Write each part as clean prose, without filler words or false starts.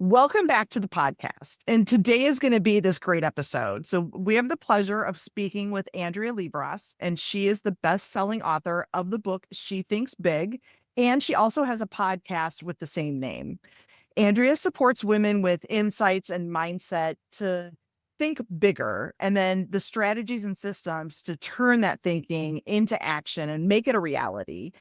Welcome back to the podcast. And today is going to be this great episode. So, we have the pleasure of speaking with Andrea Liebross, and she is the best-selling author of the book She Thinks Big. And she also has a podcast with the same name. Andrea supports women with insights and mindset to think bigger, and then the strategies and systems to turn that thinking into action and make it a reality.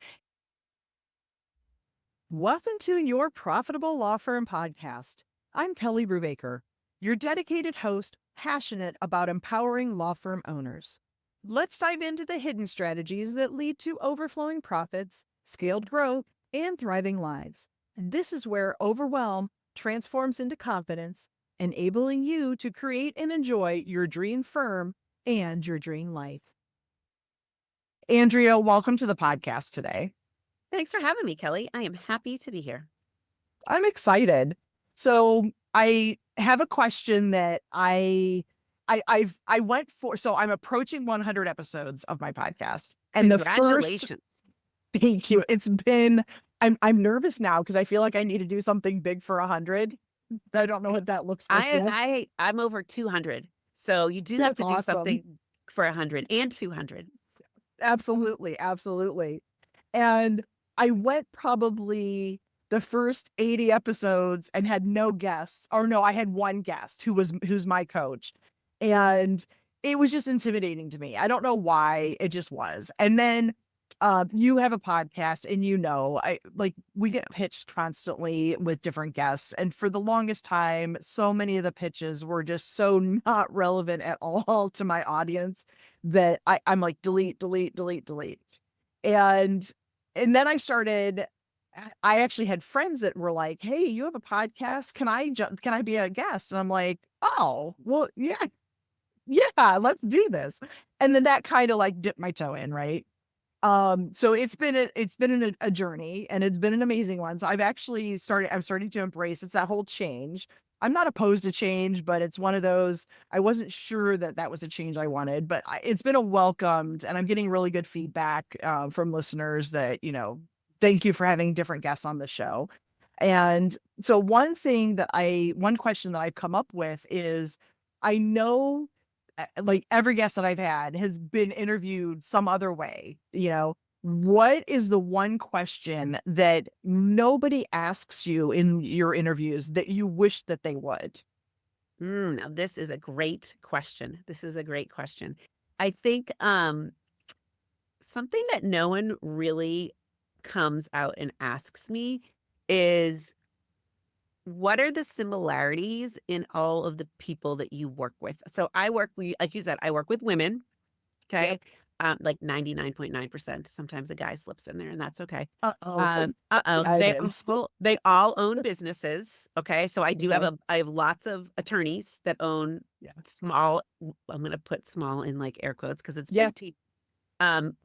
Welcome to your Profitable Law Firm podcast. I'm Kelley Brubaker, your dedicated host, passionate about empowering law firm owners. Let's dive into the hidden strategies that lead to overflowing profits, scaled growth, and thriving lives. And this is where overwhelm transforms into confidence, enabling you to create and enjoy your dream firm and your dream life. Andrea, welcome to the podcast today. Thanks for having me, Kelley. I am happy to be here. I'm excited. So I have a question that I went for. So I'm approaching 100 episodes of my podcast, and Congratulations. Thank you. It's been. I'm nervous now because I feel like I need to do something big for 100. I don't know what that looks like yet. I'm over 200, so you do have That's to do awesome. something for 100 and 200. Absolutely, absolutely. And I went probably the first 80 episodes and had no guests, or no, I had one guest who's my coach. And it was just intimidating to me. I don't know why, it just was. And then you have a podcast, and we get pitched constantly with different guests. And for the longest time, so many of the pitches were just so not relevant at all to my audience that I'm like, delete, delete, delete, delete. And then I actually had friends that were like, "Hey, you have a podcast. Can I be a guest?" And I'm like, "Oh, well, yeah, let's do this." And then that kind of like dipped my toe in, right? So it's been a journey, and it's been an amazing one. So I'm starting to embrace it's that whole change. I'm not opposed to change, but it's one of those, I wasn't sure that was a change I wanted, but it's been a welcomed, and I'm getting really good feedback from listeners that, thank you for having different guests on the show. And so one question that I've come up with is, I know like every guest that I've had has been interviewed some other way, what is the one question that nobody asks you in your interviews that you wish that they would? Now this is a great question. I think something that no one really comes out and asks me is, what are the similarities in all of the people that you work with? So like you said, I work with women. Okay. Yep. Like 99.9%. Sometimes a guy slips in there, and that's okay. Uh-oh. They all own businesses. Okay. So I Okay. have lots of attorneys that own small, I'm going to put small in like air quotes because it's boutique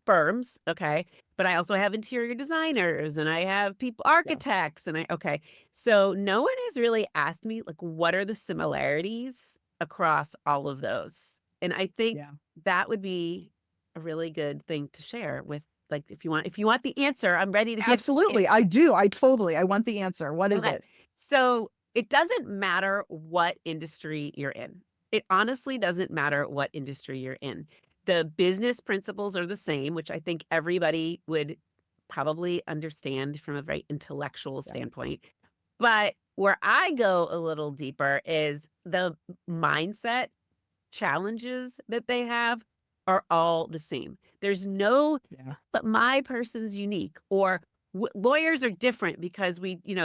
firms. Okay. But I also have interior designers, and I have architects, and okay. So no one has really asked me, like, what are the similarities across all of those? And I think that would be a really good thing to share with, like, if you want the answer, I'm ready to give. Absolutely. I do. I want the answer. What is it? So it doesn't matter what industry you're in. It honestly doesn't matter what industry you're in. The business principles are the same, which I think everybody would probably understand from a very intellectual standpoint. But where I go a little deeper is the mindset challenges that they have are all the same. There's no, but my person's unique, or lawyers are different because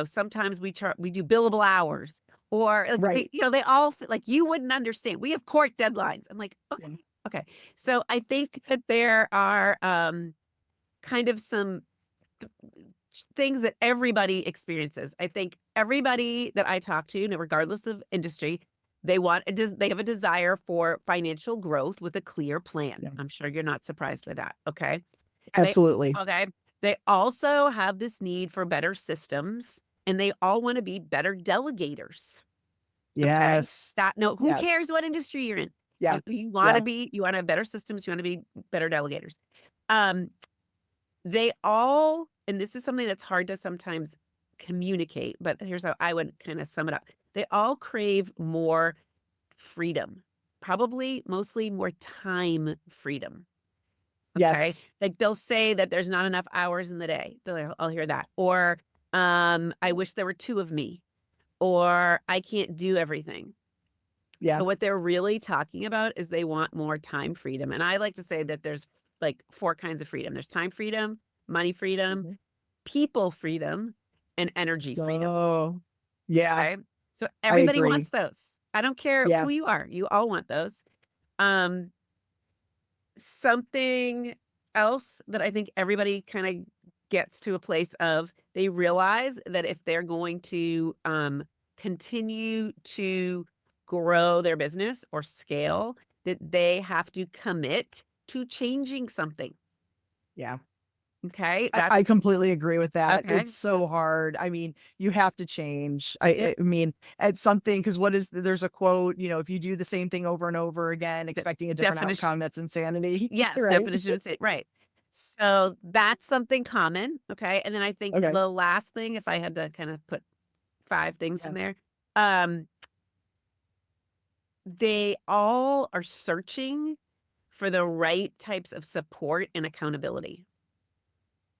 sometimes we do billable hours, or they all like, you wouldn't understand. We have court deadlines. I'm like, okay. Okay. So I think that there are kind of some things that everybody experiences. I think everybody that I talk to, regardless of industry, they have a desire for financial growth with a clear plan. I'm sure you're not surprised by that. Okay. Absolutely. They also have this need for better systems, and they all want to be better delegators. Yes. Okay? Who cares what industry you're in? Yeah. You want to have better systems. You want to be better delegators. They all, and this is something that's hard to sometimes communicate, but here's how I would kind of sum it up. They all crave more freedom, probably mostly more time freedom. Okay. Yes. Like they'll say that there's not enough hours in the day. I'll hear that. Or I wish there were two of me, or I can't do everything. Yeah. So what they're really talking about is they want more time freedom. And I like to say that there's like four kinds of freedom. There's time freedom, money freedom, Mhm. people freedom, and energy freedom. Oh, yeah, Okay. So I everybody agree. wants those. I don't care Yeah. who you are. You all want those. Um, Something else that I think everybody kind of gets to a place of, they realize that if they're going to continue to grow their business or scale, that they have to commit to changing something. Yeah. Okay. I completely agree with that. Okay. It's so hard. I mean, you have to change. Yep. I mean, at something, because there's a quote, if you do the same thing over and over again, The expecting a different definition. outcome, that's insanity. Yes. Right. Definition of it. Right. So that's something common. Okay. And then I think Okay. the last thing, if I had to kind of put five things in Yeah. there, um, they all are searching for the right types of support and accountability.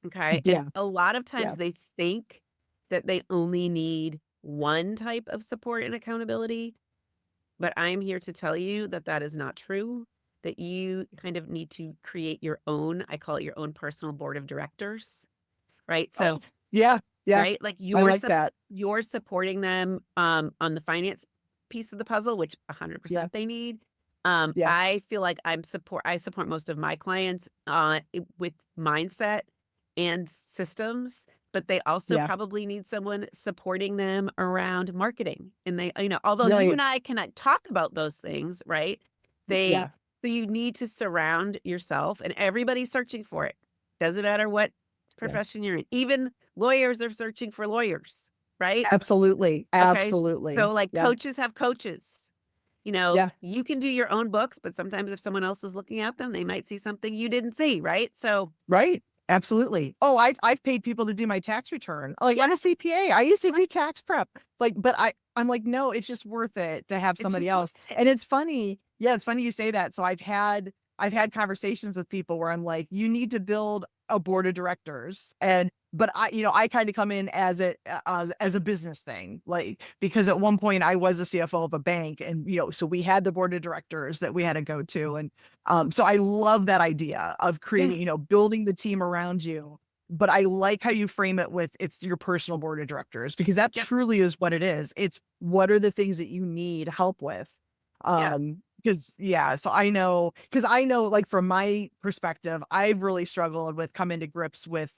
Okay. And Yeah. a lot of Yeah. times they think that they only need one type of support and accountability. But I'm here to tell you that that is not true, that you kind of need to create your own, I call it your own personal board of directors, right? Oh, So, yeah. Yeah. right, like I like that. you're supporting them on the finance piece of the puzzle, which Yeah. 100% they need. Yeah. I feel like I support most of my clients with mindset and systems, but they also Yeah. probably need someone supporting them around marketing. And they, although you Right. and I cannot talk about those things, right? They Yeah. So you need to surround yourself, and everybody's searching for it. Doesn't matter what Yeah. profession you're in. Even lawyers are searching for lawyers, right? Absolutely. Okay. Absolutely. So like Yeah. coaches have coaches. Yeah. You can do your own books, but sometimes if someone else is looking at them, they might see something you didn't see, right? So, Right. Absolutely. Oh, I've paid people to do my tax return. Like, I'm a CPA. I used to do tax prep. Like, but I'm like, no, it's just worth it to have it's somebody just worth else. it. And it's funny. Yeah, it's funny you say that. So I've had conversations with people where I'm like, you need to build a board of directors. But I kind of come in as a business thing, like, because at one point I was a CFO of a bank, and so we had the board of directors that we had to go to. And so I love that idea of Yeah. creating, building the team around you. But I like how you frame it with, it's your personal board of directors, because that Yep. truly is what it is. It's what are the things that you need help with. Yeah. Because yeah, so because I know, like, from my perspective, I've really struggled with coming to grips with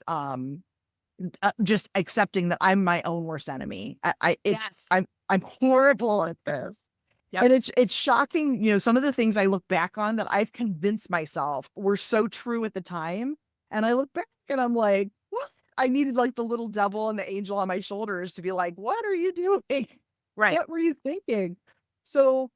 just accepting that I'm my own worst enemy. Yes. I'm horrible at this. Yep. And it's shocking, some of the things I look back on that I've convinced myself were so true at the time. And I look back and I'm like, what? I needed, like, the little devil and the angel on my shoulders to be like, what are you doing? Right. What were you thinking? So,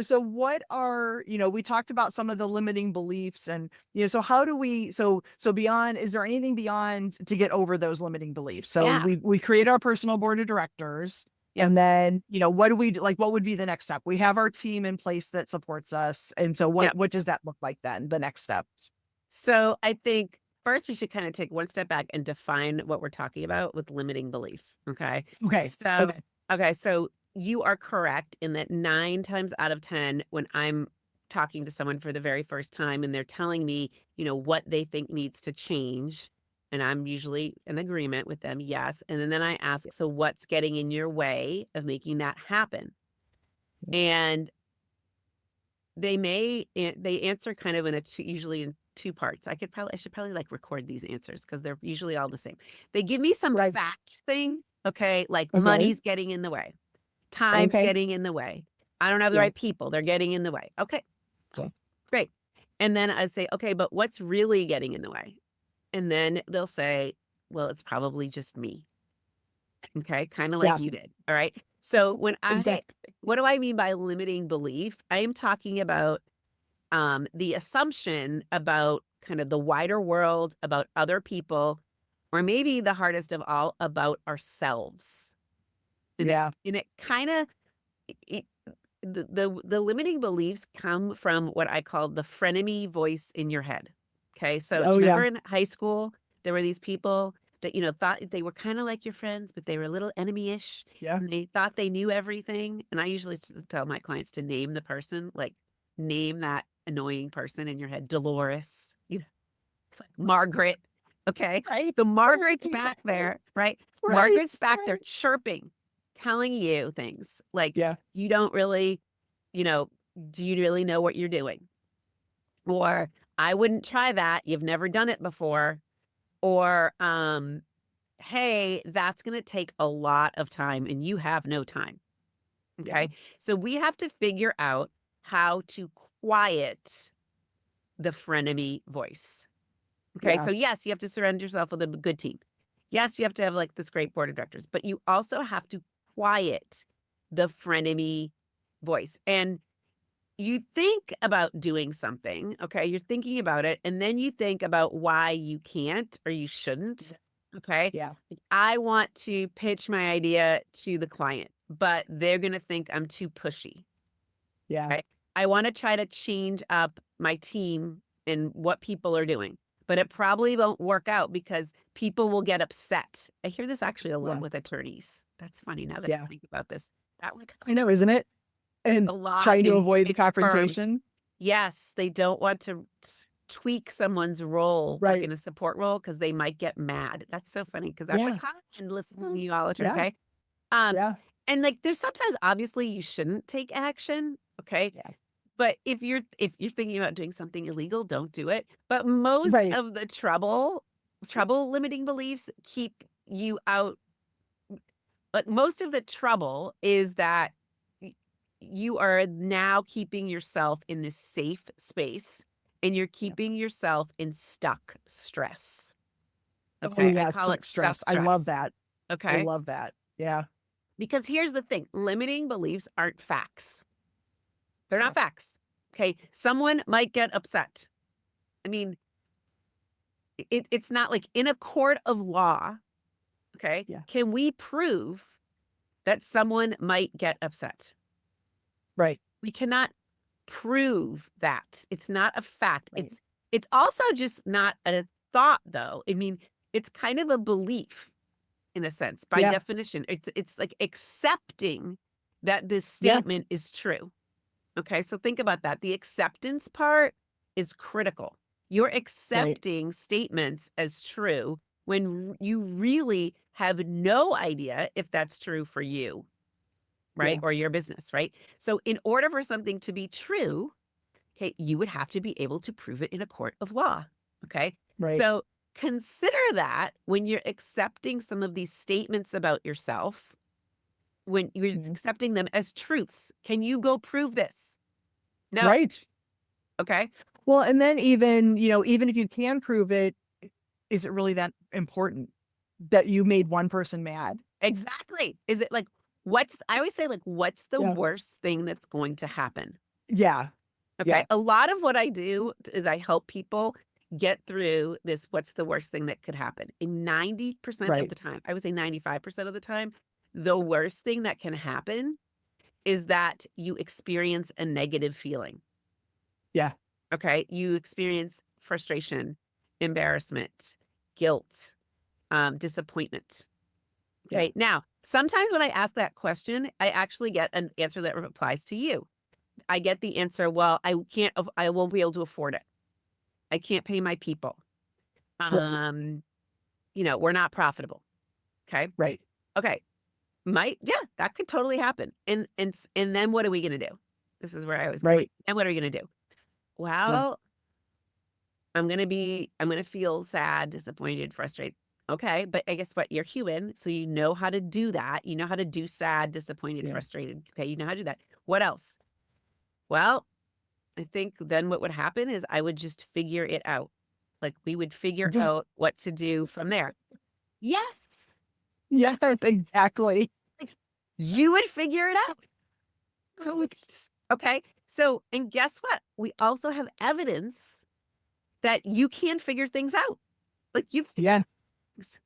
so what are, we talked about some of the limiting beliefs, and, so how do we, so beyond, is there anything beyond to get over those limiting beliefs? So Yeah. we create our personal board of directors. Yep. And then, what do we do? Like, what would be the next step? We have our team in place that supports us. And so Yep. what does that look like then? The next steps? So I think first we should kind of take one step back and define what we're talking about with limiting belief. Okay. Okay. So, Okay. okay. So you are correct in that 9 times out of 10, when I'm talking to someone for the very first time and they're telling me, what they think needs to change, and I'm usually in agreement with them, yes. And then I ask, so what's getting in your way of making that happen? And they answer kind of usually in two parts. I should probably like record these answers because they're usually all the same. They give me some Right. fact thing, okay, like Okay. money's getting in the way, time's Okay. getting in the way, I don't have the Yeah. right people, they're getting in the way. Okay, Okay. great. And then I'd say, okay, but what's really getting in the way? And then they'll say, well, it's probably just me. Okay, kind of like Yeah. you did. All right. So Exactly. what do I mean by limiting belief? I am talking about the assumption about kind of the wider world, about other people, or maybe the hardest of all, about ourselves. Yeah. And it kind of, the limiting beliefs come from what I call the frenemy voice in your head. Okay. So do Oh you yeah. remember in high school, there were these people that, thought they were kind of like your friends, but they were a little enemy-ish Yeah. and they thought they knew everything. And I usually tell my clients to name the person, like name that annoying person in your head, Dolores, it's like Margaret. Okay. Right. So Margaret's back there, right? Right. Margaret's back there chirping, telling you things like, Yeah. you don't really, you know, do you really know what you're doing? Or I wouldn't try that. You've never done it before. Or, hey, that's going to take a lot of time and you have no time. Yeah. Okay. So we have to figure out how to quiet the frenemy voice. Okay. Yeah. So, yes, you have to surround yourself with a good team. Yes, you have to have like this great board of directors, but you also have to quiet the frenemy voice. And you think about doing something, okay? You're thinking about it, and then you think about why you can't or you shouldn't, okay? Yeah. Like, I want to pitch my idea to the client, but they're going to think I'm too pushy, Yeah. okay? I want to try to change up my team and what people are doing, but it probably won't work out because people will get upset. I hear this actually a lot Yeah. with attorneys. That's funny now that I Yeah. think about this. That one I know, isn't it? And a lot trying to avoid the in firms. confrontation. Yes, they don't want to tweak someone's role, like Right. in a support role, because they might get mad. That's so funny because that's a Yeah. common listening to you all the time, Yeah. okay? Um, Yeah. and like there's sometimes obviously you shouldn't take action, okay? Yeah. But if you're thinking about doing something illegal, don't do it. But most Right. of the trouble limiting beliefs keep you out. But most of the trouble is that you are now keeping yourself in this safe space and you're Yeah. keeping yourself in stuck stress. Oh Okay. I yeah. call Stuck it stuck stress. I love stress. that. I Okay. love that. Yeah. Because here's the thing, limiting beliefs aren't facts. They're not No. facts. Okay. Someone might get upset. I mean, it's not like in a court of law. Okay. Yeah. Can we prove that someone might get upset? Right. We cannot prove that. It's not a fact. Right. It's also just not a thought though. I mean, it's kind of a belief in a sense by Yeah. definition. It's like accepting that this Yeah. statement is true. Okay? So think about that. The acceptance part is critical. You're Right. accepting statements as true when you really have no idea if that's true for you, right? Yeah. Or your business, right? So in order for something to be true, okay, you would have to be able to prove it in a court of law. Okay. Right. So consider that when you're accepting some of these statements about yourself, when you're Mhm. accepting them as truths. Can you go prove this? No. Right. Okay. Well, and then even, even if you can prove it, is it really that important that you made one person mad? Exactly. Is it like, I always say, like, what's the Yeah. worst thing that's going to happen? Yeah. Okay. Yeah. A lot of what I do is I help people get through this. What's the worst thing that could happen? In 90% of Right. the time, I would say 95% of the time, the worst thing that can happen is that you experience a negative feeling. Yeah. Okay. You experience frustration, embarrassment, guilt, disappointment. Yeah. Okay. Now, sometimes when I ask that question, I actually get an answer that applies to you. I get the answer, well, I won't be able to afford it. I can't pay my people. Right. Um, we're not profitable. Okay. Right. Okay. Yeah, that could totally happen. And then what are we gonna do? This is where I always like, Right. and what are we gonna do? Yeah. Well, I'm gonna feel sad, disappointed, frustrated. Okay, but I guess what? You're human, so you know how to do that. You know how to do sad, disappointed, Yeah. frustrated. Okay, you know how to do that. What else? Well, I think then what would happen is I would just figure it out. Like we would figure Yeah. out what to do from there. Yes. Yes, exactly. Like you would figure it out. Okay. So, and guess what? We also have evidence that you can figure things out. Like Yeah. things.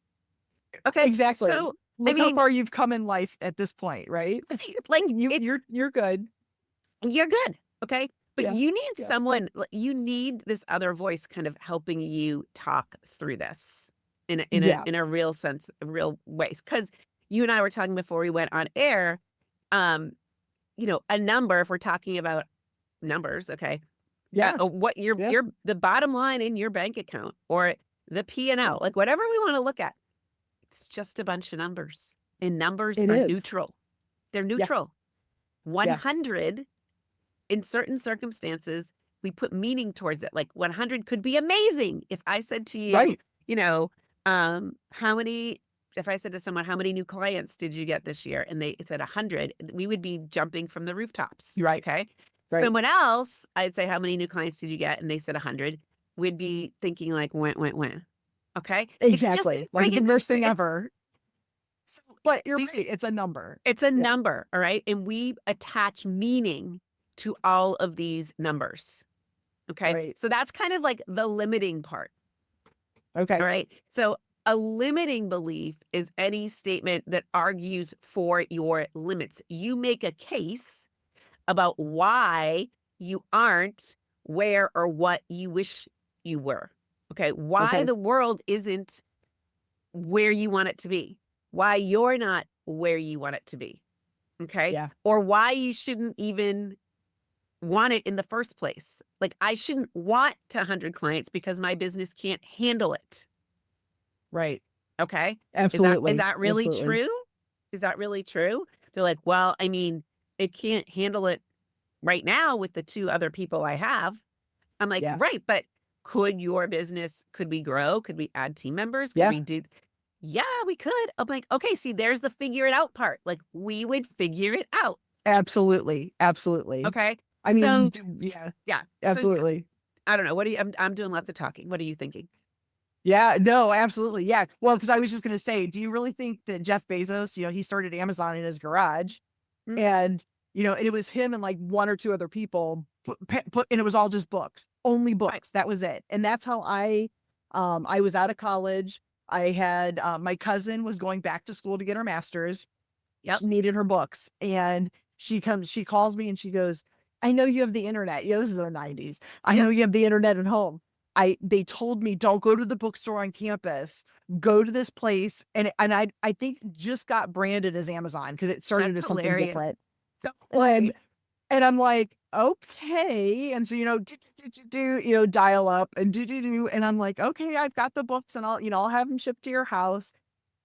Okay. Exactly. So, I Look how mean, far you've come in life at this point, right? like You're good. you're good. Okay. But Yeah. you need Yeah. someone, you need this other voice kind of helping you talk through this Yeah. in a real sense, real ways. Cause you and I were talking before we went on air, um, a number, if we're talking about numbers, okay, Yeah. what Yeah. the bottom line in your bank account or the P&L, like whatever we want to look at, it's just a bunch of numbers. And numbers It are is. neutral. They're Yeah. neutral. Yeah. 100 in certain circumstances, we put meaning towards it. Like 100 could be amazing. If I said to you, Right. how many, if I said to someone, how many new clients did you get this year? And they said 100, we would be jumping from the rooftops. You're right. Okay. Right. Someone else, I'd say, how many new clients did you get? And they said 100. We'd be thinking like, when. Okay. It's just Exactly. Like the bringing, worst thing it's, ever. so But you're these, right. It's a number. it's a Yeah. number. All right. And we attach meaning to all of these numbers. Okay. Right. So that's kind of like the limiting part. Okay. All right. So a limiting belief is any statement that argues for your limits. You make a case about why you aren't where or what you wish you were. Okay. Why Okay. the world isn't where you want it to be. Why you're not where you want it to be. Okay. Yeah. Or why you shouldn't even want it in the first place. Like I shouldn't want 100 clients because my business can't handle it. Right. Okay. Is Absolutely. that really Absolutely. true? Is that really true? They're like, well, I mean, it can't handle it right now with the 2 other people I have. I'm like, Yeah. right, but could your business, could we grow? Could we add team members? Could Yeah. we do? Yeah, we could. I'm like, okay, see, there's the figure it out part. Like we would figure it out. Absolutely. Absolutely. Okay. I mean, So yeah. yeah. So Absolutely. I don't know. What do you, I'm doing lots of talking. What are you thinking? Yeah, no, absolutely. Yeah. Well, because I was just going to say, do you really think that Jeff Bezos, he started Amazon in his garage Mm, and, and it was him and like 1 or 2 other people and it was all just books, only right. books. That was it. And that's how I was out of college. I had, my cousin was going back to school to get her master's. Yep. She needed her books and she calls me and she goes, I know you have the internet. This is the 90s. I Yep. know you have the internet at home. They told me don't go to the bookstore on campus, go to this place. And I think it just got branded as Amazon because it started That's as something hilarious. different. So And funny. and I'm like, okay. And so, dial up and do. And I'm like, okay, I've got the books and I'll have them shipped to your house.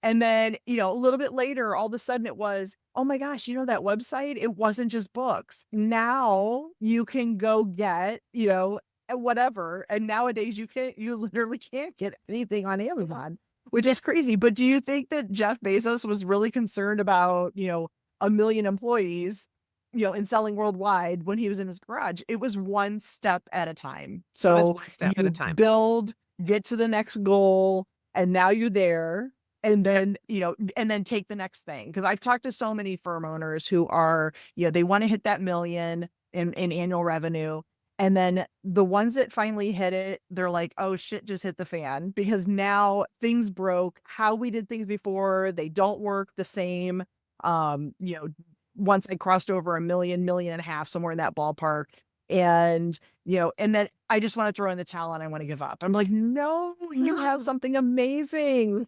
And then, a little bit later, all of a sudden it was, oh my gosh, that website, it wasn't just books. Now you can go get, whatever. And nowadays you literally can't get anything on Amazon, which is crazy. But do you think that Jeff Bezos was really concerned about, 1 million employees, and selling worldwide when he was in his garage? It was one step at a time. It was So one step at a you time. build, get to the next goal, and now you're there and Yep. then and then take the next thing, because I've talked to so many firm owners who are they want to hit that million in annual revenue, and then the ones that finally hit it, they're like, oh shit just hit the fan, because now things broke. How we did things before, they don't work the same. um you know Once I crossed over a million and a half, somewhere in that ballpark, and and then I just want to throw in the towel and I want to give up. I'm like, no, you have something amazing.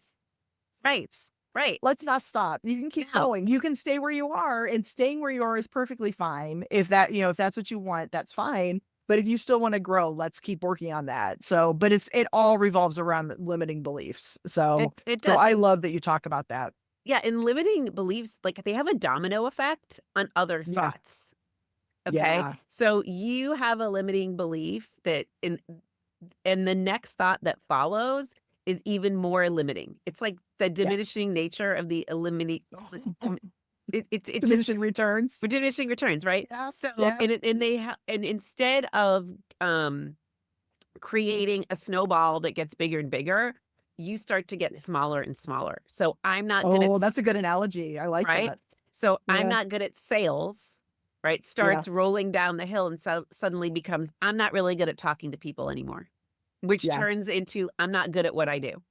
Right. Right. Let's not stop. You can keep No. going. You can stay where you are, and staying where you are is perfectly fine. If that's what you want, that's fine. But if you still want to grow, let's keep working on that. So, but it all revolves around limiting beliefs. It So does. I love that you talk about that. Yeah, and limiting beliefs, like they have a domino effect on other Yeah. thoughts. Okay. Yeah. So you have a limiting belief that and the next thought that follows is even more limiting. It's like the Yeah. diminishing nature of the eliminate. It's just Diminishing returns. diminishing returns, right? Yeah. So Yeah. and instead of creating a snowball that gets bigger and bigger, you start to get smaller and smaller. So I'm not good at Oh, that's a good analogy. I like right. that. So I'm Yeah. not good at sales, right? Yeah. Starts rolling down the hill and so suddenly becomes I'm not really good at talking to people anymore, which Yeah. turns into I'm not good at what I do.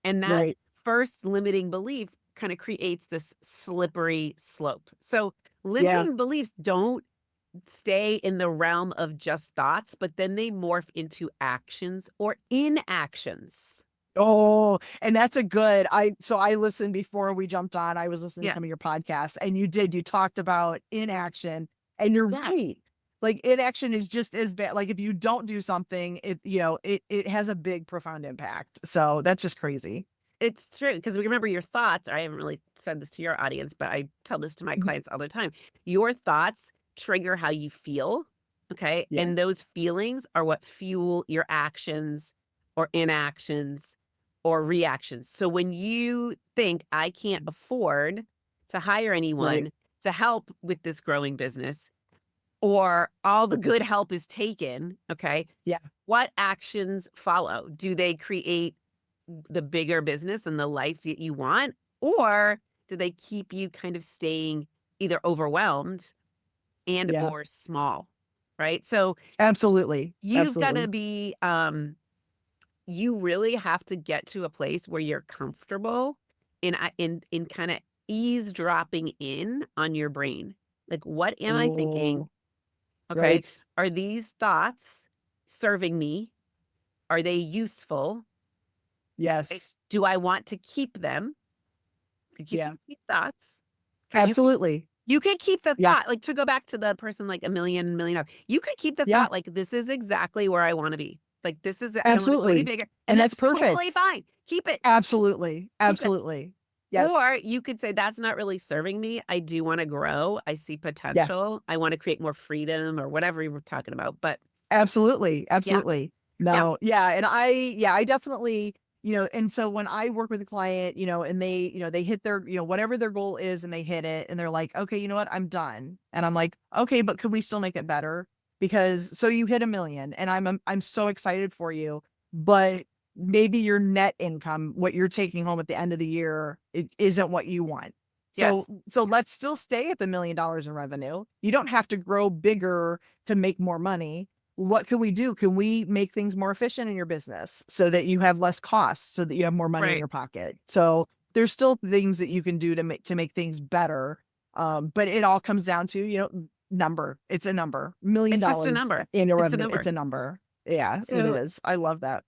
And that Right. first limiting belief kind of creates this slippery slope. So Yeah. limiting beliefs don't stay in the realm of just thoughts, but then they morph into actions or inactions. Oh, and that's a good so I listened before we jumped on. I was listening to Yeah. some of your podcasts and you talked about inaction and you're Yeah. right. Like inaction is just as bad. Like if you don't do something, it has a big profound impact. So that's just crazy. It's true because remember your thoughts. I haven't really said this to your audience, but I tell this to my Mhm. clients all the time. Your thoughts trigger how you feel. Okay. Yeah. And those feelings are what fuel your actions or inactions or reactions. So when you think, I can't afford to hire Right. anyone to help with this growing business, or all the good help is taken, okay, Yeah. what actions follow? Do they create the bigger business and the life that you want? Or do they keep you kind of staying either overwhelmed and Yeah. or small? Right. So Absolutely. you've got to Absolutely. be, you really have to get to a place where you're comfortable in kind of eavesdropping in on your brain. Like, what am I thinking? Oh, Okay. right. Are these thoughts serving me? Are they useful? Okay. Yes. Do I want to keep them? Like, you Yeah. can keep thoughts. Okay, Absolutely. you can keep the Yeah. thought, like, to go back to the person, like, a million up. You could keep the Yeah. thought, like, "This is exactly where I wanna be." Like, "This is I don't wanna go any Absolutely. bigger," and And that's that's totally perfect. fine. Keep it. Absolutely. Keep it. Absolutely. Yes. Or you could say, "That's not really serving me. I do wanna grow. I see Yeah. potential. I wanna create more freedom," or whatever you were talking about, but Absolutely. yeah, Absolutely. yeah, No. Yeah. And I definitely, and so when I work with a client, and they hit their, whatever their goal is and they hit it and they're like, okay, you know what? I'm done. And I'm like, okay, but can we still make it better? Because so you hit a million and I'm so excited for you, but maybe your net income, what you're taking home at the end of the year, it isn't what you want. So, yes, so let's still stay at the $1 million in revenue. You don't have to grow bigger to make more money. What can we do? Can we make things more efficient in your business so that you have less costs, so that you have more money in right. your pocket? So there's still things that you can do to make things better. But it all comes down to, number. It's a number. $1 million It's just a number. annual It's a revenue. It's number. a number. Yeah, it So, is. I love that.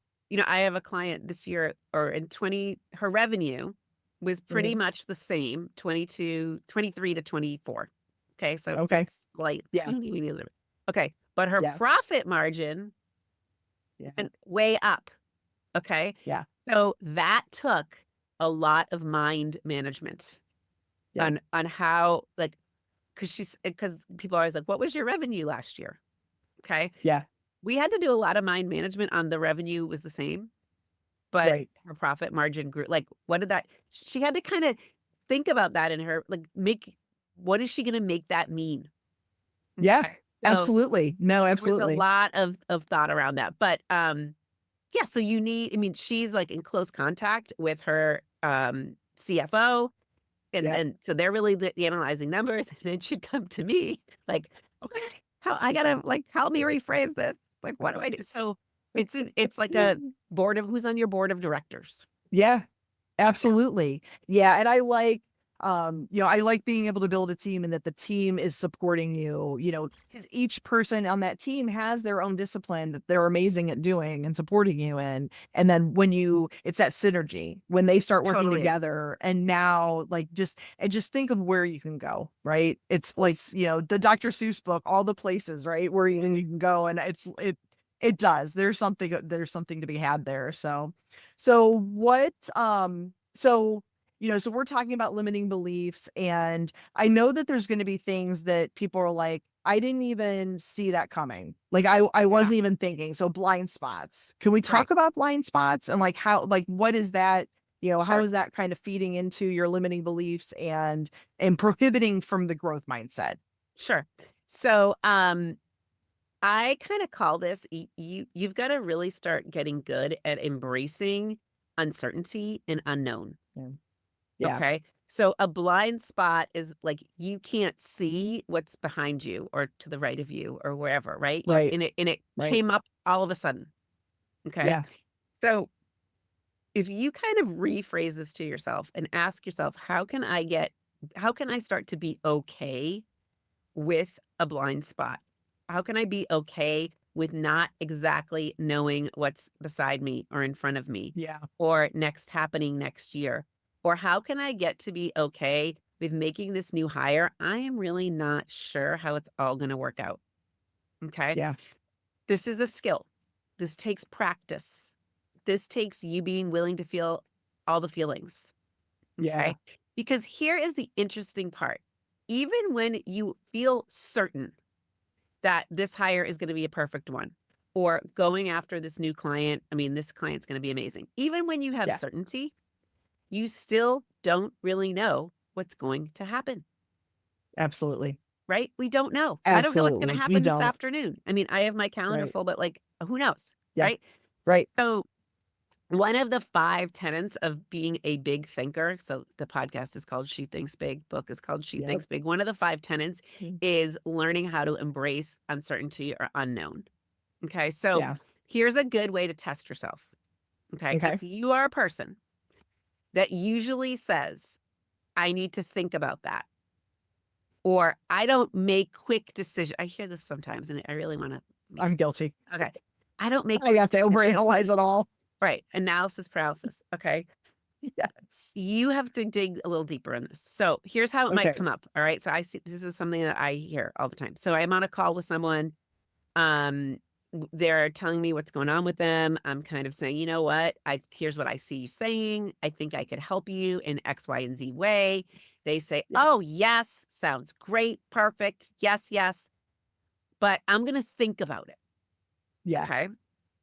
I have a client this year or in 20 her revenue was pretty Mhm. much the same, 22, 23 to 24. Okay, so Okay. slight Yeah. okay, but her Yeah. profit margin Yeah. went way up, okay? Yeah. So that took a lot of mind management Yeah. on how, like, because people are always like, "What was your revenue last year?" Okay? Yeah. We had to do a lot of mind management on the revenue was the same. But Right. her profit margin grew like, what did that she had to kinda think about that in her like, make what is she gonna make that mean? Yeah. Okay. So, Absolutely. No, there was a absolutely. lot of thought around that, but, yeah, so you need I mean, she's, like, in close contact with her, CFO, and Yeah. then so they're really analyzing numbers, and then she'd come to me, like, "Okay, how I gotta, like, help me rephrase this. Like, what do I do?" So, it's like a board of who's on your board of directors. Yeah. Yeah. Absolutely. Yeah, and I like being able to build a team and that the team is supporting you, because each person on that team has their own discipline that they're amazing at doing and supporting you in. And then it's that synergy when they start working Totally. together and now like just think of where you can go, right? It's like, Yes. the Dr. Seuss book, all the places, right? Where you can go and it does. There's something to be had there. So what so so we're talking about limiting beliefs and I know that there's going to be things that people are like, I didn't even see that coming. Like I Yeah. wasn't even thinking. So blind spots. Can we Right. talk about blind spots and like how like what is that, how Sure. is that kind of feeding into your limiting beliefs and prohibiting from the growth mindset? Sure. So, I kinda call this you've gotta really start getting good at embracing uncertainty and unknown, Yeah. Yeah. okay? So, a blind spot is, like, you can't see what's behind you or to the right of you or wherever, right? You Right. and it Right. came up all of a sudden, okay? Yeah. So, if you kind of rephrase this to yourself and ask yourself, how can I start to be okay with a blind spot? How can I be okay with not exactly knowing what's beside me or in front of me Yeah. or happening next year? Or how can I get to be okay with making this new hire? I am really not sure how it's all going to work out. Okay. Yeah. This is a skill. This takes practice. This takes you being willing to feel all the feelings. Yeah. Okay. Because here is the interesting part. Even when you feel certain that this hire is going to be a perfect one, or going after this new client, I mean, this client's going to be amazing. Even when you have Yeah. certainty, you still don't really know what's going to happen, Absolutely. right? We don't know. I don't know what's going to Absolutely. You happen this don't. afternoon. I mean, I have my calendar Right. full, but like, who knows, Yeah. right? Right. So one of the 5 tenets of being a big thinker, so the podcast is called She Thinks Big, book is called She Yep. Thinks Big. One of the 5 tenets Mm. is learning how to embrace uncertainty or unknown. Okay, so Yeah. here's a good way to test yourself. Okay, Okay. if you are a person that usually says, I need to think about that, or I don't make quick decisions. I hear this sometimes and I really want to make I'm guilty. okay. I don't make I quick have to decisions. overanalyze it all. Right. Analysis paralysis. Okay. Yes. You have to dig a little deeper in this. So here's how it might Okay. come up. All right. So I see this is something that I hear all the time. So I'm on a call with someone. Um, they're telling me what's going on with them. I'm kind of saying, you know what? Here's what I see you saying. I think I could help you in X, Y, and Z way. They say, Yeah. oh, yes, sounds great, perfect. Yes, yes. But I'm gonna think about it. Yeah. Okay.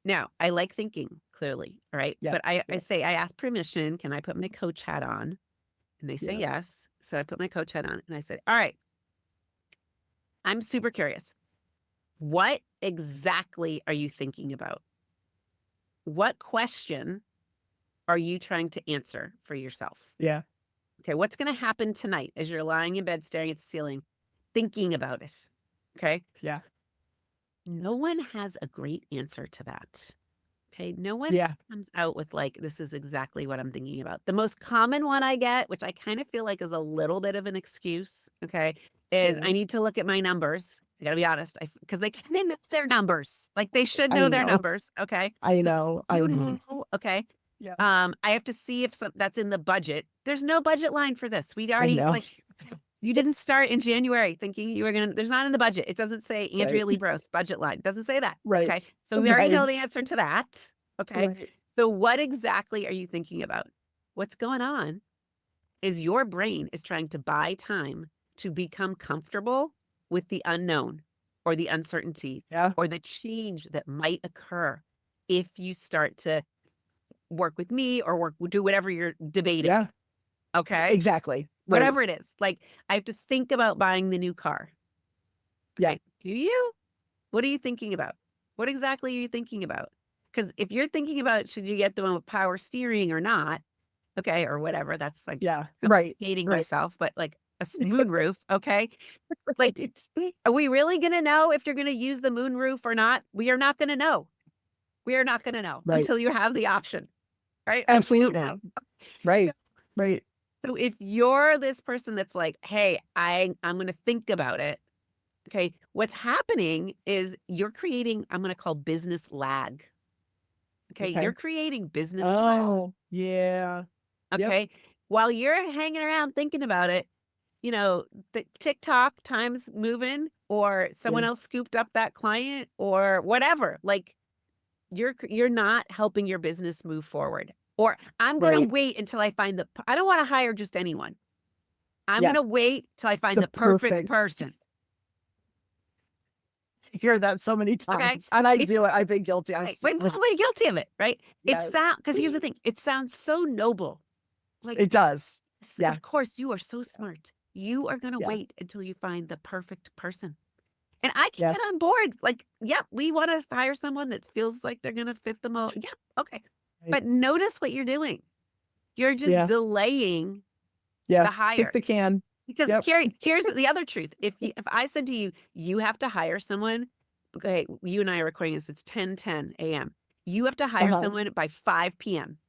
Now, I like thinking, clearly, all right? Yep. But I Yep. say, I ask permission, can I put my coach hat on? And they say Yep. yes. So I put my coach hat on and I said, all right, I'm super curious. What exactly are you thinking about? What question are you trying to answer for yourself? Yeah. Okay, what's going to happen tonight as you're lying in bed staring at the ceiling, thinking about it? Okay, Yeah. no one has a great answer to that. Okay, no one Yeah. comes out with like, this is exactly what I'm thinking about. The most common one I get, which I kind of feel like is a little bit of an excuse, okay, is Yeah. I need to look at my numbers. I gotta be honest, because they kind of know their numbers. Like they should know I their know. numbers. Okay. I know. I You know. know, okay. Yeah. I have to see if that's in the budget. There's no budget line for this. We I already know. like you didn't start in January thinking you were gonna. There's not in the budget. It doesn't say Right. Andrea Liebross budget line. It doesn't say that. Right. Okay, so we already know Right. the answer to that. Okay, Right. so what exactly are you thinking about? What's going on is your brain is trying to buy time to become comfortable with the unknown or the uncertainty Yeah. or the change that might occur if you start to work with me or do whatever you're debating. Yeah. Okay. Exactly. Right. Whatever it is. Like I have to think about buying the new car. Yeah. Okay. Do you? What are you thinking about? What exactly are you thinking about? Because if you're thinking about should you get the one with power steering or not, okay, or whatever, that's like Yeah. Right. dating Right. myself, but like a moonroof, okay? Like, Right. are we really going to know if you're going to use the moonroof or not? We are not going to know. We are not going to know Right. until you have the option, right? Like, we don't Absolutely. know. Right. Right. So if you're this person that's like, hey, I'm going to think about it. Okay. What's happening is you're creating, I'm going to call business lag. Okay. You're Okay. creating business lag. Oh, yeah. Yep. Okay. While you're hanging around thinking about it, you know, the TikTok time's moving or someone Yeah. else scooped up that client or whatever. Like you're not helping your business move forward. Or I'm going to Right. wait until I find I don't want to hire just anyone. I'm Yeah. going to wait till I find The the perfect perfect. person. I hear that so many Okay. times. And I It's do it. I've been guilty. right. We're probably guilty of it, right? Yes. Because here's the thing. It sounds so noble. Like, It does. Yeah. of course, you are so smart. You are going to Yeah. wait until you find the perfect person. And I can Yeah. get on board. Like, yep, we want to hire someone that feels like they're going to fit the mold. Yep. Okay. Right. But notice what you're doing. You're just Yeah. delaying Yeah. the hire. Kick the can. Because Yep. here's the other truth. If I said to you, you have to hire someone, okay, you and I are recording this, it's 10:10 a.m. You have to hire Uh-huh. someone by 5 p.m.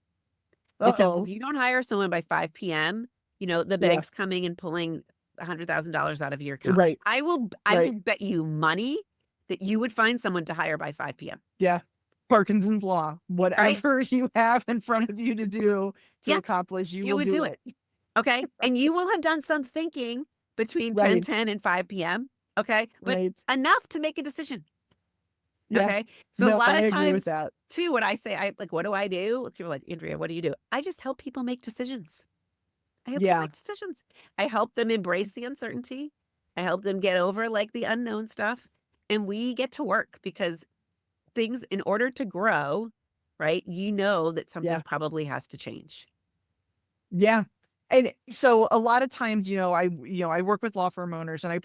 Because if Uh-oh. you don't hire someone by 5 p.m., the Yeah. bank's coming and pulling $100,000 out of your account. Right. I will Right. bet you money that you would find someone to hire by 5 p.m., Yeah. Parkinson's law. right? Whatever you have in front of you to do to Yeah, accomplish, you you will would do do it. it. Okay. And you will have done some thinking between Right. 10:10 and 5 p.m. Okay. But Right. enough to make a decision. Yeah. Okay. So a No, lot I of agree with times, that. too, what I say, I like, what do I do? People are like, Andrea, what do you do? I just help people make decisions. I help people Yeah. make decisions. I help them embrace the uncertainty. I help them get over like the unknown stuff. And we get to work because things, in order to grow, right, that something Yeah. probably has to change. Yeah. And so a lot of times, I work with law firm owners, and I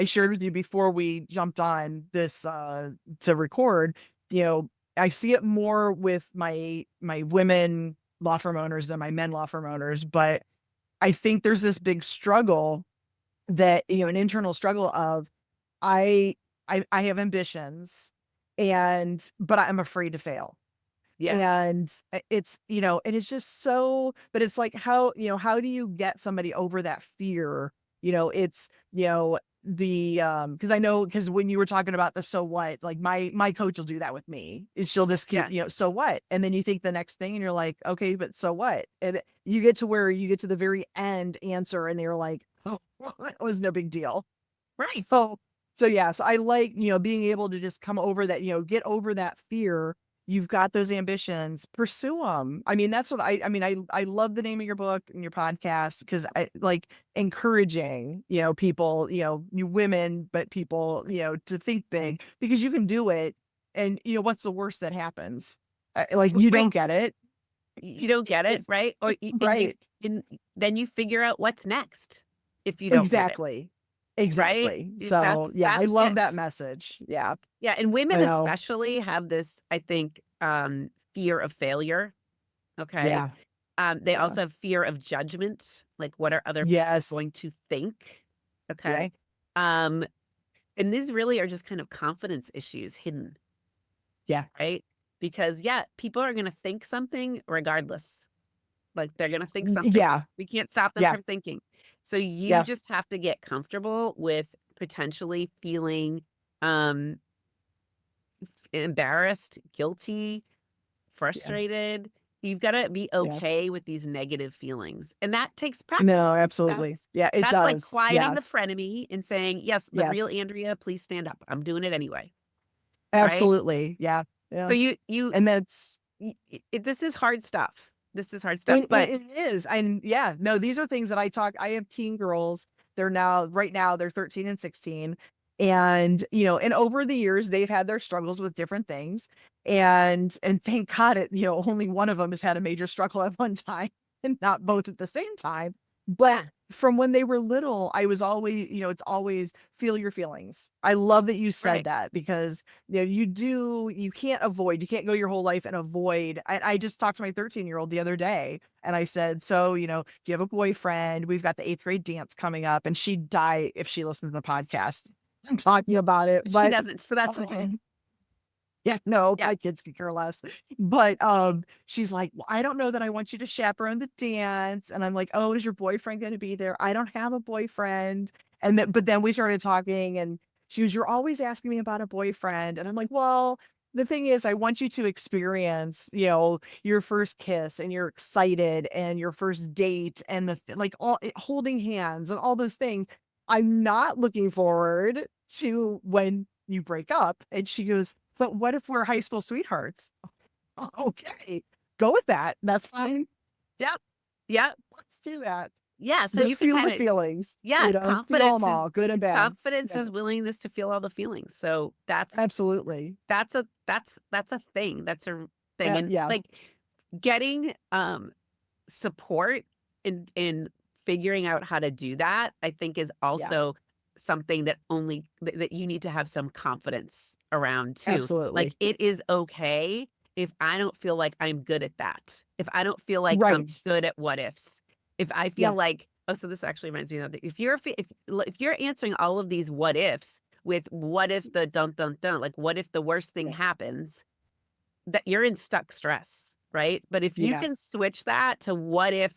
shared with you before we jumped on this to record, I see it more with my women law firm owners than my men law firm owners, but I think there's this big struggle that, an internal struggle of I I have ambitions, but I'm afraid to fail. Yeah. And and it's just so, but it's like, how do you get somebody over that fear? It's, because I know, because when you were talking about the so what, like my coach will do that with me. Is she'll just keep, Yeah. so what? And then you think the next thing and you're like, okay, but so what? And you get to where you get to the very end answer and you're like, oh, well, that was no big deal. Right. So yes, I like, being able to just come over that, get over that fear. You've got those ambitions, pursue them. I mean, that's what I love the name of your book and your podcast, because I like encouraging, people, you women, but people, to think big, because you can do it. And what's the worst that happens? Like, you Right. don't get it. You don't get it, It's right? right. And then you figure out what's next if you don't get it, Exactly. right? Exactly. That's So yeah, I that's love that it. message. Yeah. Yeah, and women I know. especially have this, I think, fear of failure, okay? Yeah. They Yeah. also have fear of judgment, like, what are other people Yes. going to think, Yeah. okay? Um, and these really are just kind of confidence issues hidden, Yeah. right? Because, yeah, people are gonna think something regardless. Like, they're gonna think something. Yeah. We can't stop them Yeah. from thinking. So you Yeah. just have to get comfortable with potentially feeling, um, embarrassed, guilty, Yeah. frustrated. You've gotta be Yeah. okay with these negative feelings, and that takes No, practice. absolutely. That's Yeah, it that's like does. quieting Yeah. the frenemy and saying, "Yes, the real Yes. Andrea, please stand up. I'm doing it anyway." Right? Absolutely. Yeah. Yeah. So you And that's this is hard stuff. This is hard stuff, and but it is. And yeah, no, these are things that I have teen girls. Right now they're 13 and 16. And, and over the years they've had their struggles with different things. And thank God only one of them has had a major struggle at one time and not both at the same time. But yeah, from when they were little, I was always, it's always feel your feelings. I love that you said right. that, because you can't avoid, you can't go your whole life and avoid. I just talked to my 13-year-old the other day, and I said, so, do you have a boyfriend? We've got the 8th grade dance coming up, and she'd die if she listens to the podcast. I'm talking about it, She but doesn't, so that's okay. um, yeah, no, Yeah. my kids could care less. But she's like, well, I don't know that I want you to chaperone the dance. And I'm like, oh, is your boyfriend going to be there? I don't have a boyfriend. But then we started talking, and she was, you're always asking me about a boyfriend. And I'm like, well, the thing is, I want you to experience, your first kiss, and you're excited, and your first date, and like holding hands and all those things. I'm not looking forward to when you break up. And she goes, but what if we're high school sweethearts? Okay, go with that. That's fine. Yep. Yep. Let's do that. Yeah, so you Just can feel the kinda feelings, yeah, feel them all, good and bad. confidence Yeah, is willingness to feel all the feelings. So absolutely. that's a thing. That's a thing. And, Yeah, like, getting, support in figuring out how to do that, I think is yeah, also something that that you need to have some confidence around too. Like, absolutely. it is okay if I don't feel like I'm good at that. If I don't feel like I'm Right. good at what ifs. If I feel Yeah, like, oh, so this actually reminds me of that. If you're answering all of these what ifs with what if the dun dun dun, like what if the worst thing yeah, happens, that you're in stuck stress. right? But if you Yeah. can switch that to what if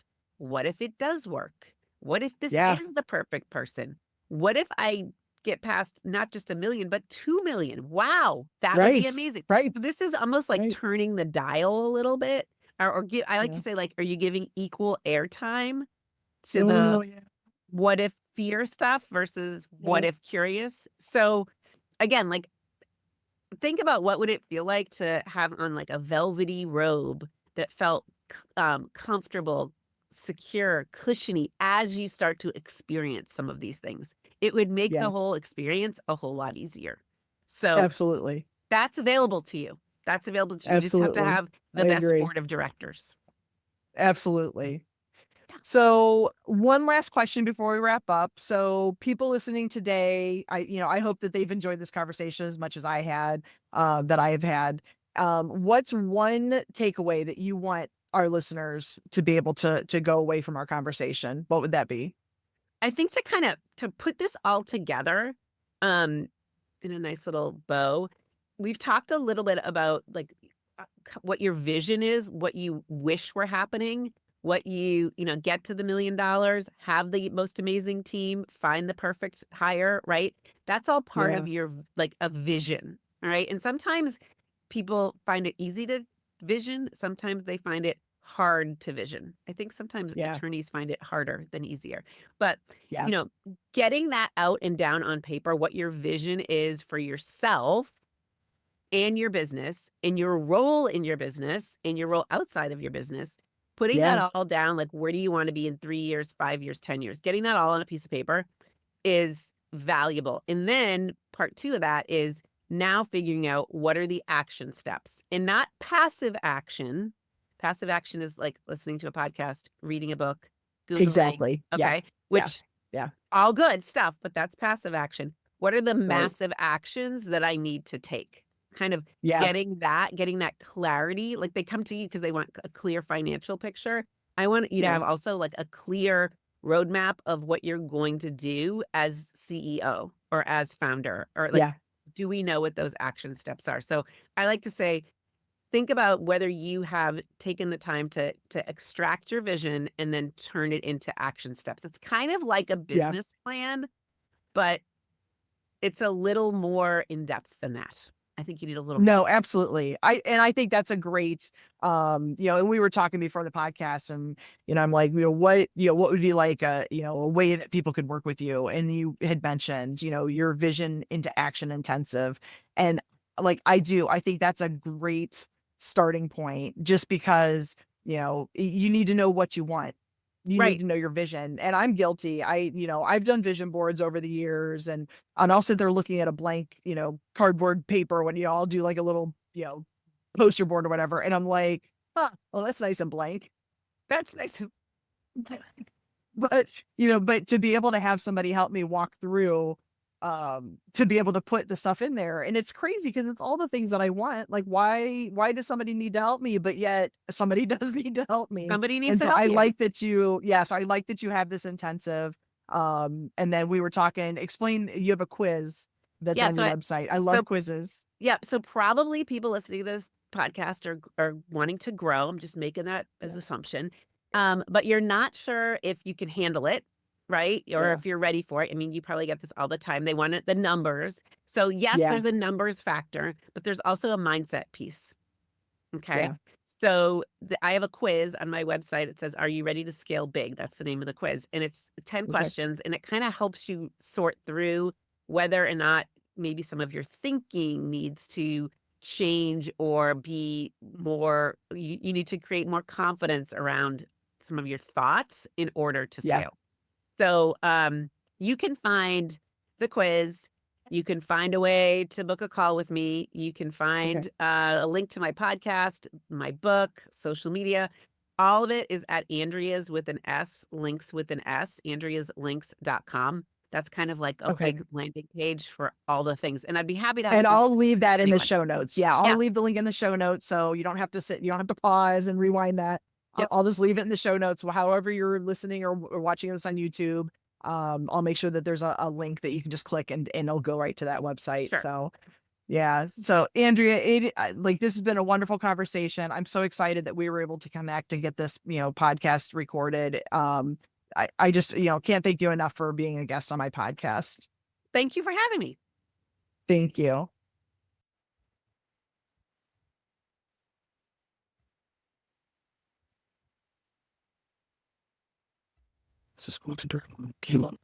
it does work? What if this Yeah. is the perfect person? What if I get past not just 1 million, but 2 million? Wow, that would be Right. amazing. Right. So this is almost like Right. turning the dial a little bit, or give, I like to Yeah. say, like, are you giving equal airtime to the Oh, yeah. what if fear stuff versus what Yeah. if curious? So again, like, think about what would it feel like to have on like a velvety robe that felt comfortable, secure, cushiony as you start to experience some of these things. It would make the Yeah. whole experience a whole lot easier. So Absolutely. that's available to you. That's available to you. You just have to Absolutely. have I the best agree. board of directors. Absolutely. Yeah. So one last question before we wrap up. So people listening today, I hope that they've enjoyed this conversation as much as I had, that I have had. What's one takeaway that you want our listeners to be able to go away from our conversation? What would that be? I think to kind of to put this all together, um, in a nice little bow, we've talked a little bit about like what your vision is, what you wish were happening, what you know, get to the $1 million, have the most amazing team, find the perfect hire, right? That's all part Yeah. of your like a vision, all right? And sometimes people find it easy to vision, sometimes they find it hard to vision. I think sometimes Yeah. attorneys find it harder than easier. But, Yeah. you know, getting that out and down on paper, what your vision is for yourself and your business and your role in your business and your role outside of your business, putting that Yeah. all down, like where do you want to be in 3 years, 5 years, 10 years, getting that all on a piece of paper is valuable. And then part two of that is now figuring out what are the action steps and not passive action. Passive action is like listening to a podcast, reading a book, Googling, Exactly. Yeah. okay, Yeah. which Yeah. all good stuff, but that's passive action. What are the Right. massive actions that I need to take? Kind of Yeah. getting that clarity. Like they come to you because they want a clear financial picture. I want you to Yeah. have also like a clear roadmap of what you're going to do as CEO or as founder, or like, Yeah. do we know what those action steps are? So I like to say, think about whether you have taken the time to extract your vision and then turn it into action steps. It's kind of like a Yeah. business plan, but it's a little more in depth than that. I think you need a little more. No, absolutely. I think that's a great, and we were talking before the podcast and, I'm like, what would be like a way that people could work with you? And you had mentioned, your vision into action intensive. And like, I think that's a great starting point just because, you need to know what you want. You need Right. to know your vision. And I'm guilty. I've done vision boards over the years and also they're looking at a blank, cardboard paper when I'll do like a little, poster board or whatever. And I'm like, well, that's nice and blank. That's nice. But to be able to have somebody help me walk through, to be able to put the stuff in there. And it's crazy because it's all the things that I want. Like, why does somebody need to help me? But yet somebody does need to help me. Somebody needs And to so help I you. like that so I like that you have this intensive. And then we were talking, you have a quiz that's Yeah. on your website. I love So quizzes. yeah. So probably people listening to this podcast are wanting to grow. I'm just making that as Yeah. assumption. But you're not sure if you can handle it, right? Or Yeah. if you're ready for it. I mean, you probably get this all the time. They want it, the numbers. So yes, Yeah. there's a numbers factor, but there's also a mindset piece. Okay. Yeah. So I have a quiz on my website. It says, "Are you ready to scale big?" That's the name of the quiz. And it's 10 Okay. questions. And it kind of helps you sort through whether or not maybe some of your thinking needs to change or be more, you need to create more confidence around some of your thoughts in order to Yeah. scale. So you can find the quiz. You can find a way to book a call with me. You can Okay. find a link to my podcast, my book, social media. All of it is at Andrea's with an S, links with an S, andreaslinks.com. That's kind of like a Okay. big landing page for all the things. And I'd be happy to have a And I'll leave conversation with that in the anyone. show notes. Yeah, I'll Yeah. leave the link in the show notes so you don't have to you don't have to pause and rewind that. I'll, Yep. I'll just leave it in the show notes. However you're listening or watching this on YouTube, I'll make sure that there's a link that you can just click and it'll go right to that website. Sure. So Yeah. So Andrea, like this has been a wonderful conversation. I'm so excited that we were able to connect and get this, podcast recorded. I just, can't thank you enough for being a guest on my podcast. Thank you for having me. Thank you. This is going to